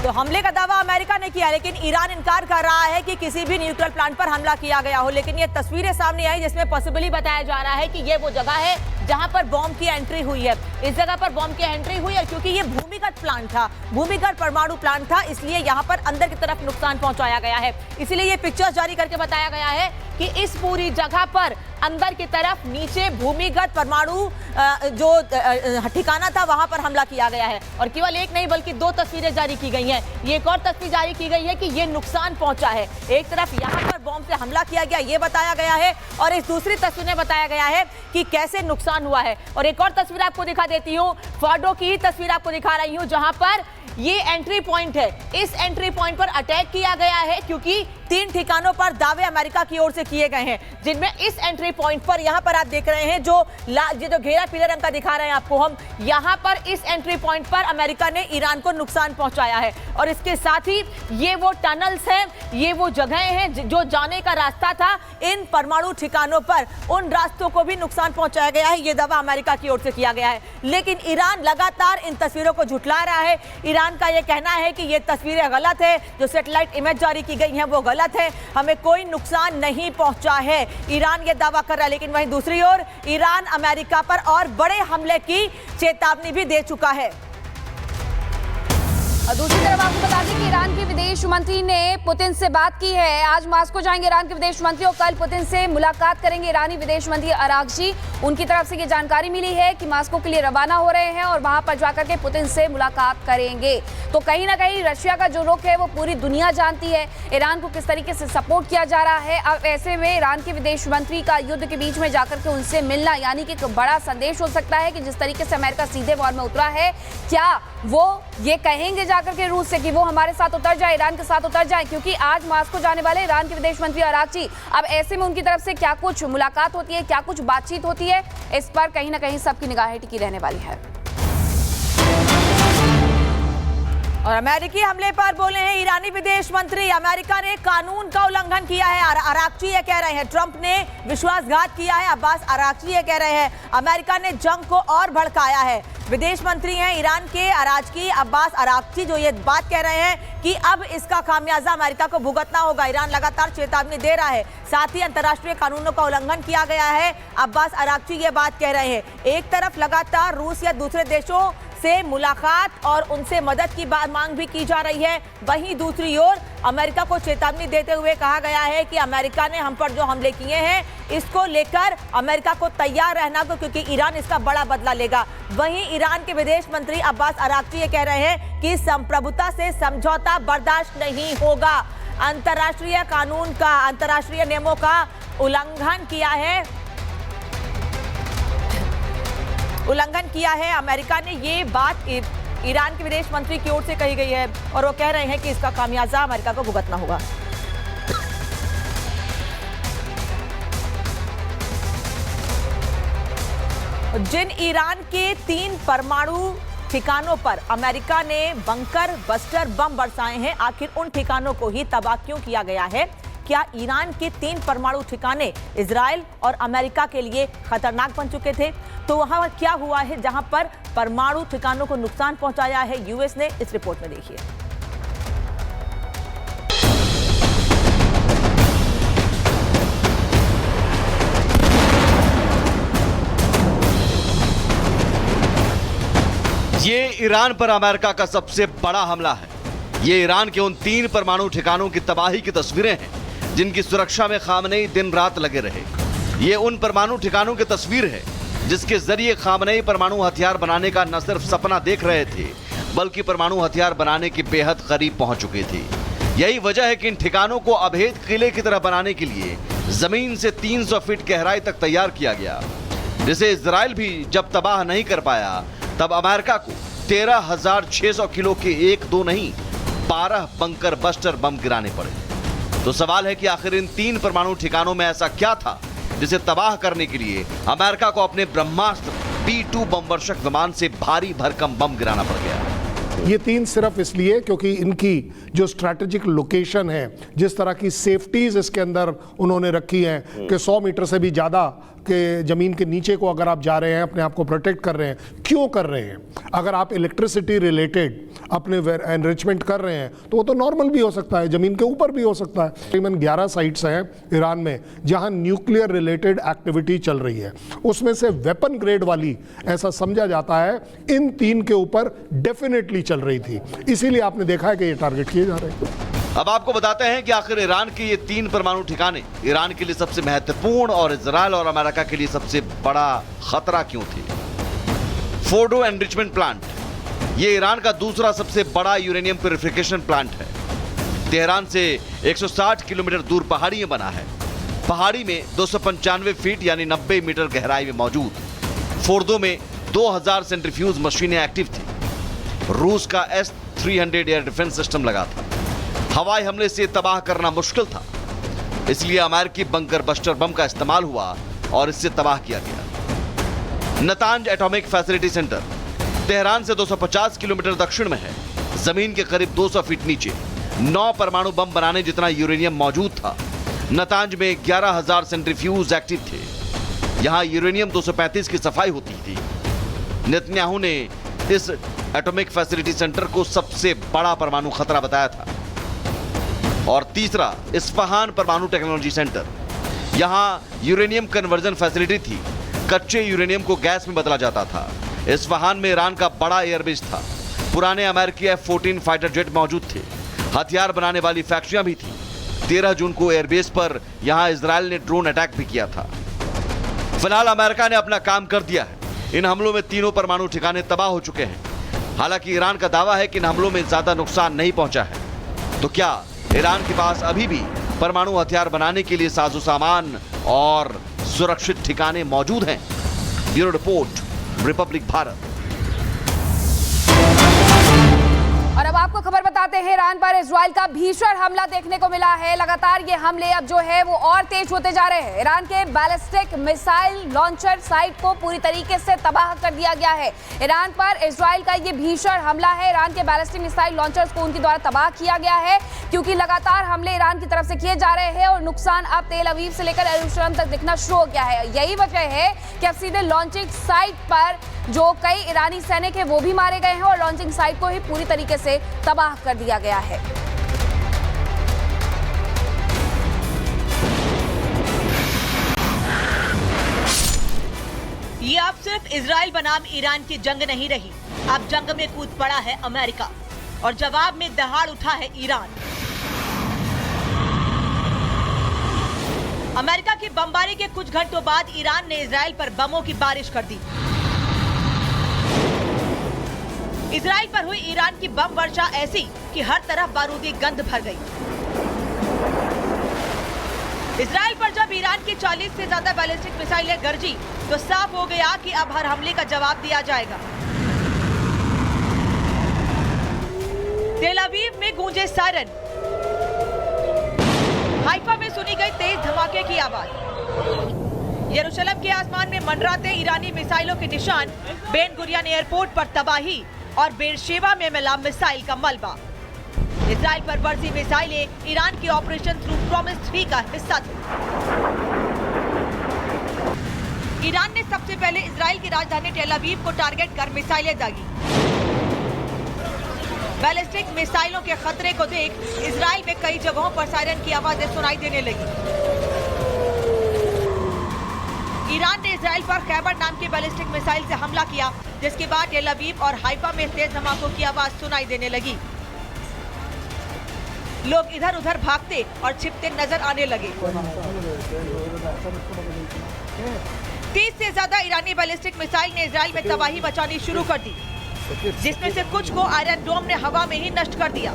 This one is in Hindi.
तो हमले का दावा अमेरिका ने किया, लेकिन ईरान इनकार कर रहा है कि किसी भी न्यूक्लियर प्लांट पर हमला किया गया हो। लेकिन ये तस्वीरें सामने आई जिसमें पॉसिबली बताया जा रहा है कि ये वो जगह है जहां पर बॉम्ब की एंट्री हुई है। इस जगह पर बॉम्ब की एंट्री हुई है क्योंकि ये भूमिगत प्लांट था, भूमिगत परमाणु प्लांट था, इसलिए यहां पर अंदर की तरफ नुकसान पहुंचाया गया है। इसलिए ये पिक्चर्स जारी करके बताया गया है कि इस पूरी जगह पर अंदर की तरफ नीचे भूमिगत परमाणु जो ठिकाना था वहां पर हमला किया गया है। और केवल एक नहीं बल्कि दो तस्वीरें जारी की गई हैं। ये एक और तस्वीर जारी की गई है कि ये नुकसान पहुंचा है। एक तरफ यहां पर बॉम्ब से हमला किया गया ये बताया गया है, और इस दूसरी तस्वीर में बताया गया है कि कैसे नुकसान हुआ है। और एक और तस्वीर आपको दिखा देती हूँ, फॉर्डो की तस्वीर आपको दिखा रही हूँ जहां पर ये एंट्री पॉइंट है। इस एंट्री पॉइंट पर अटैक किया गया है क्योंकि 3 ठिकानों पर दावे अमेरिका की ओर से किए गए हैं, जिनमें इस एंट्री पॉइंट पर यहां पर आप देख रहे हैं जो घेरा पीले रंग का दिखा रहे हैं आपको हम, यहां पर इस एंट्री पॉइंट पर अमेरिका ने ईरान को नुकसान पहुंचाया है। और इसके साथ ही ये वो टनल्स हैं, ये वो जगहें हैं जो जाने का रास्ता था इन परमाणु ठिकानों पर, उन रास्तों को भी नुकसान पहुंचाया गया है। ये दावा अमेरिका की ओर से किया गया है, लेकिन ईरान लगातार इन तस्वीरों को झुठला रहा है। ईरान का यह कहना है कि ये तस्वीरें गलत है, जो सैटेलाइट इमेज जारी की गई हैं वो गलत है, हमें कोई नुकसान नहीं पहुंचा है, ईरान ये दावा कर रहा है। लेकिन वहीं दूसरी ओर ईरान अमेरिका पर और बड़े हमले की चेतावनी भी दे चुका है। और दूसरी तरफ आपको बता दें कि ईरान के विदेश मंत्री ने पुतिन से बात की है। आज मॉस्को जाएंगे ईरान के विदेश मंत्री और कल पुतिन से मुलाकात करेंगे ईरानी विदेश मंत्री अरागची। उनकी तरफ से ये जानकारी मिली है कि मॉस्को के लिए रवाना हो रहे हैं और वहां पर जाकर के पुतिन से मुलाकात करेंगे। तो कहीं ना कहीं रशिया का जो रुख है वो पूरी दुनिया जानती है, ईरान को किस तरीके से सपोर्ट किया जा रहा है। अब ऐसे में ईरान के विदेश मंत्री का युद्ध के बीच में जाकर के उनसे मिलना यानी कि एक बड़ा संदेश हो सकता है कि जिस तरीके से अमेरिका सीधे वॉर में उतरा है, क्या वो ये कहेंगे जाकर के रूस से कि वो हमारे साथ उतर जाए, ईरान के साथ उतर जाए। क्योंकि आज मॉस्को जाने वाले ईरान के विदेश मंत्री अरागची, अब ऐसे में उनकी तरफ से क्या कुछ मुलाकात होती है, क्या कुछ बातचीत होती है, इस पर कहीं ना कहीं सबकी निगाहें टिकी रहने वाली है। और अमेरिकी हमले पर बोले हैं ईरानी विदेश मंत्री, अमेरिका ने कानून का उल्लंघन किया है। अरागची ये कह रहे हैं ट्रंप ने विश्वासघात किया है, अब्बास अरागची ये कह रहे हैं अमेरिका ने जंग को और भड़काया है। विदेश मंत्री हैं ईरान के अरागची, अब्बास अरागची, जो ये बात कह रहे हैं कि अब इसका खामियाजा अमेरिका को भुगतना होगा। ईरान लगातार चेतावनी दे रहा है, साथ ही अंतर्राष्ट्रीय कानूनों का उल्लंघन किया गया है। अब्बास अरागची ये बात कह रहे हैं। एक तरफ लगातार रूस या दूसरे देशों से मुलाकात और उनसे मदद की मांग भी की जा रही है, वहीं दूसरी ओर अमेरिका को चेतावनी देते हुए कहा गया है कि अमेरिका ने हम पर जो हमले किए हैं इसको लेकर अमेरिका को तैयार रहना को, क्योंकि ईरान इसका बड़ा बदला लेगा। वहीं ईरान के विदेश मंत्री अब्बास अरागची ये कह रहे हैं कि संप्रभुता से समझौता बर्दाश्त नहीं होगा, अंतर्राष्ट्रीय कानून का, अंतर्राष्ट्रीय नियमों का उल्लंघन किया है अमेरिका ने। ये बात ईरान के विदेश मंत्री की ओर से कही गई है और वो कह रहे हैं कि इसका खामियाजा अमेरिका को भुगतना होगा। जिन ईरान के 3 परमाणु ठिकानों पर अमेरिका ने बंकर बस्टर बम बरसाए हैं, आखिर उन ठिकानों को ही तबाह क्यों किया गया है? क्या ईरान के 3 परमाणु ठिकाने इजराइल और अमेरिका के लिए खतरनाक बन चुके थे? तो वहां क्या हुआ है जहां पर परमाणु ठिकानों को नुकसान पहुंचाया है यूएस ने? इस रिपोर्ट में देखिए। ये ईरान पर अमेरिका का सबसे बड़ा हमला है। ये ईरान के उन 3 परमाणु ठिकानों की तबाही की तस्वीरें हैं जिनकी सुरक्षा में खामनेई दिन रात लगे रहे। ये उन परमाणु ठिकानों की तस्वीर है जिसके जरिए खामनेई परमाणु हथियार बनाने का न सिर्फ सपना देख रहे थे, बल्कि परमाणु हथियार बनाने के बेहद करीब पहुंच चुके थे। यही वजह है कि इन ठिकानों को अभेद किले की तरह बनाने के लिए जमीन से 300 फीट गहराई तक तैयार किया गया, जिसे इजराइल भी जब तबाह नहीं कर पाया तब अमेरिका को 13,600 किलो के 1-2 नहीं 12 बंकर बस्टर बम गिराने पड़े। तो सवाल है कि आखिर इन 3 परमाणु ठिकानों में ऐसा क्या था जिसे तबाह करने के लिए अमेरिका को अपने ब्रह्मास्त्र B-2 बम वर्षक विमान से भारी भरकम बम गिराना पड़ गया। ये 3 सिर्फ इसलिए क्योंकि इनकी जो स्ट्रैटेजिक लोकेशन है, जिस तरह की सेफ्टीज इसके अंदर उन्होंने रखी हैं कि 100 मीटर से भी ज़्यादा के ज़मीन के नीचे को अगर आप जा रहे हैं, अपने आप को प्रोटेक्ट कर रहे हैं, क्यों कर रहे हैं? अगर आप इलेक्ट्रिसिटी रिलेटेड अपने एनरिचमेंट कर रहे हैं तो वो तो नॉर्मल भी हो सकता है, ज़मीन के ऊपर भी हो सकता है। तकरीबन 11 साइट्स हैं ईरान में जहां न्यूक्लियर रिलेटेड एक्टिविटी चल रही है, उसमें से वेपन ग्रेड वाली ऐसा समझा जाता है इन 3 के ऊपर डेफिनेटली चल रही थी, इसीलिए आपने देखा है कि ये टारगेट किए जा रहे हैं। अब आपको बताते हैं कि आखिर ईरान के ये 3 परमाणु ठिकाने ईरान के लिए सबसे महत्वपूर्ण और इजराइल और अमेरिका के लिए सबसे बड़ा खतरा क्यों थे। फोर्डो एनरिचमेंट प्लांट, ये ईरान का दूसरा सबसे बड़ा यूरेनियम प्यूरिफिकेशन प्लांट है। तेहरान से 160 किलोमीटर दूर पहाड़ी में बना है। पहाड़ी में 295 फीट यानी 90 मीटर गहराई में मौजूद फोर्डो में 2000 सेंट्रीफ्यूज मशीनें एक्टिव थी। रूस का S-300 एयर डिफेंस सिस्टम लगा था। हवाई हमले से तबाह करना मुश्किल था, इसलिए अमेरिकी बंकर बस्टर बम का इस्तेमाल हुआ और इससे तबाह किया गया। Natanz atomic facility centre Tehran से 250 किलोमीटर दक्षिण में है। जमीन के करीब 200 फीट नीचे 9 परमाणु बम बनाने जितना यूरेनियम मौजूद था। नतांज में 11,000 सेंट्रीफ्यूज एक्टिव थे। यहां यूरेनियम 235 की सफाई होती थी। नेतन्याहू ने इस एटॉमिक फैसिलिटी सेंटर को सबसे बड़ा परमाणु खतरा बताया था। और तीसरा, इस्फहान परमाणु टेक्नोलॉजी सेंटर, यहां यूरेनियम कन्वर्जन फैसिलिटी थी। कच्चे यूरेनियम को गैस में बदला जाता था। इस्फहान में ईरान का बड़ा एयरबेस था। पुराने अमेरिकी F-14 फाइटर जेट मौजूद थे। हथियार बनाने वाली फैक्ट्रियां भी थी। 13 जून को एयरबेस पर यहां इजराइल ने ड्रोन अटैक भी किया था। फिलहाल अमेरिका ने अपना काम कर दिया है। इन हमलों में तीनों परमाणु ठिकाने तबाह हो चुके हैं। हालांकि ईरान का दावा है कि इन हमलों में ज्यादा नुकसान नहीं पहुंचा है। तो क्या ईरान के पास अभी भी परमाणु हथियार बनाने के लिए साजो सामान और सुरक्षित ठिकाने मौजूद हैं? Bureau report, Republic Bharat. और अब आपको खबर बताते हैं, ईरान पर इजराइल का भीषण हमला देखने को मिला है। लगातार ये हमले अब जो है वो और तेज होते जा रहे हैं। ईरान के बैलिस्टिक मिसाइल लॉन्चर साइट को पूरी तरीके से तबाह कर दिया गया है। ईरान पर इजराइल का ये भीषण हमला है। ईरान के बैलिस्टिक मिसाइल लॉन्चर्स को उनके द्वारा तबाह किया गया है, क्योंकि लगातार हमले ईरान की तरफ से किए जा रहे हैं और नुकसान अब तेल अवीव से लेकर यरूशलेम तक दिखना शुरू हो गया है। यही वजह है कि अब सीधे लॉन्चिंग साइट पर जो कई ईरानी सैनिक हैं वो भी मारे गए हैं और लॉन्चिंग साइट को ही पूरी तरीके से तबाह कर दिया गया है। ये अब सिर्फ इजराइल बनाम ईरान की जंग नहीं रही, अब जंग में कूद पड़ा है अमेरिका और जवाब में दहाड़ उठा है ईरान। अमेरिका की बमबारी के कुछ घंटों बाद ईरान ने इजराइल पर बमों की बारिश कर दी। इजराइल पर हुई ईरान की बम वर्षा ऐसी कि हर तरफ बारूदी गंध भर गई। इजराइल पर जब ईरान की 40 से ज्यादा बैलिस्टिक मिसाइलें गरजी तो साफ हो गया कि अब हर हमले का जवाब दिया जाएगा। तेल अवीव में गूंजे सायरन, हाइफा में सुनी गई तेज धमाके की आवाज। यरूशलेम के आसमान में मंडराते ईरानी मिसाइलों के निशान, बेन गुरियन एयरपोर्ट पर तबाही और बेरशेबा में मिला मिसाइल का मलबा। इजराइल पर बरसी मिसाइलें ईरान की ऑपरेशन थ्रू प्रॉमिस 3 का हिस्सा थी। ईरान ने सबसे पहले इजराइल की राजधानी टेल अवीव को टारगेट कर मिसाइलें दागी। बैलिस्टिक मिसाइलों के खतरे को देख इजराइल में कई जगहों पर सायरन की आवाजें सुनाई देने लगी। ईरान ने इजराइल पर खैबर नाम की बैलिस्टिक मिसाइल से हमला किया, जिसके बाद टेल अवीव और हाइफा में तेज धमाकों की आवाज सुनाई देने लगी। लोग इधर उधर भागते और छिपते नजर आने लगे। 30 से ज्यादा ईरानी बैलिस्टिक मिसाइल ने इजराइल में तबाही मचानी शुरू कर दी, जिसमें से कुछ को आयरन डोम ने हवा में ही नष्ट कर दिया।